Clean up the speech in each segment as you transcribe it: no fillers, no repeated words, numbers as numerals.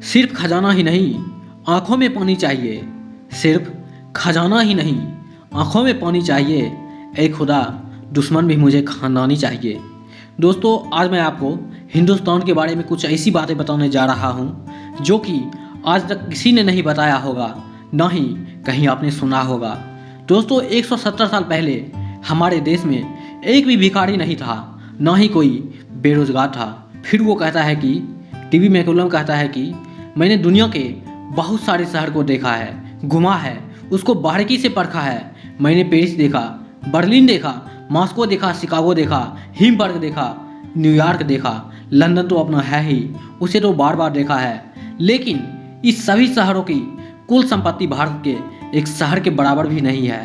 सिर्फ खजाना ही नहीं, आंखों में पानी चाहिए। सिर्फ खजाना ही नहीं, आंखों में पानी चाहिए। ए खुदा, दुश्मन भी मुझे खानदानी चाहिए। दोस्तों, आज मैं आपको हिंदुस्तान के बारे में कुछ ऐसी बातें बताने जा रहा हूँ जो कि आज तक किसी ने नहीं बताया होगा, ना ही कहीं आपने सुना होगा। दोस्तों, 170 साल पहले हमारे देश में एक भी भिखारी नहीं था, ना ही कोई बेरोजगार था। फिर वो कहता है कि टीवी मैकुलम कहता है कि मैंने दुनिया के बहुत सारे शहर को देखा है, घुमा है, उसको बारीकी से परखा है। मैंने पेरिस देखा, बर्लिन देखा, मॉस्को देखा, शिकागो देखा, हिमबर्ग देखा, न्यूयॉर्क देखा, लंदन तो अपना है ही, उसे तो बार बार देखा है। लेकिन इस सभी शहरों की कुल संपत्ति भारत के एक शहर के बराबर भी नहीं है।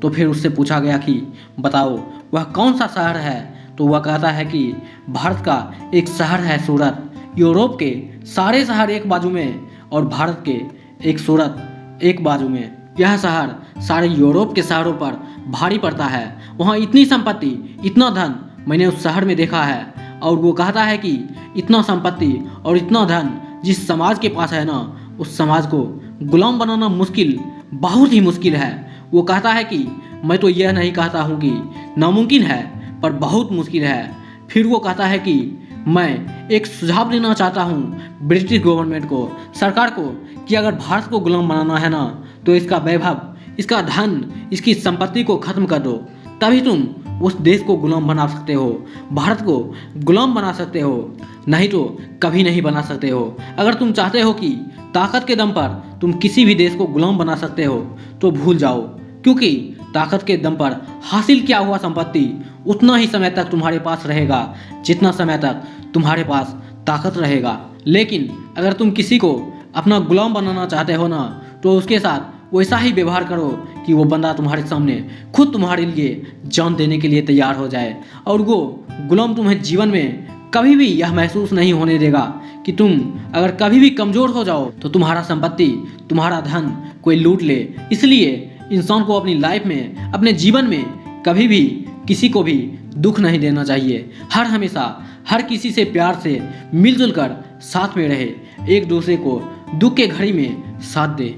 तो फिर उससे पूछा गया कि बताओ वह कौन सा शहर है, तो वह कहता है कि भारत का एक शहर है सूरत। यूरोप के सारे शहर एक बाजू में और भारत के एक सूरत एक बाजू में। यह शहर सारे यूरोप के शहरों पर भारी पड़ता है। वहाँ इतनी संपत्ति, इतना धन मैंने उस शहर में देखा है। और वो कहता है कि इतना संपत्ति और इतना धन जिस समाज के पास है ना, उस समाज को गुलाम बनाना मुश्किल, बहुत ही मुश्किल है। वो कहता है कि मैं तो यह नहीं कहता हूँ कि नामुमकिन है, पर बहुत मुश्किल है। फिर वो कहता है कि मैं एक सुझाव देना चाहता हूँ ब्रिटिश गवर्नमेंट को, सरकार को, कि अगर भारत को गुलाम बनाना है ना, तो इसका वैभव, इसका धन, इसकी संपत्ति को ख़त्म कर दो। तभी तुम उस देश को गुलाम बना सकते हो, भारत को गुलाम बना सकते हो, नहीं तो कभी नहीं बना सकते हो। अगर तुम चाहते हो कि ताकत के दम पर तुम किसी भी देश को गुलाम बना सकते हो, तो भूल जाओ, क्योंकि ताकत के दम पर हासिल किया हुआ संपत्ति उतना ही समय तक तुम्हारे पास रहेगा जितना समय तक तुम्हारे पास ताकत रहेगा। लेकिन अगर तुम किसी को अपना गुलाम बनाना चाहते हो ना, तो उसके साथ वैसा ही व्यवहार करो कि वो बंदा तुम्हारे सामने खुद तुम्हारे लिए जान देने के लिए तैयार हो जाए। और वो गुलाम तुम्हें जीवन में कभी भी यह महसूस नहीं होने देगा कि तुम अगर कभी भी कमज़ोर हो जाओ तो तुम्हारा संपत्ति, तुम्हारा धन कोई लूट ले। इसलिए इंसान को अपनी लाइफ में, अपने जीवन में कभी भी किसी को भी दुख नहीं देना चाहिए। हमेशा हर किसी से प्यार से मिलजुल कर साथ में रहे, एक दूसरे को दुख के घड़ी में साथ दे।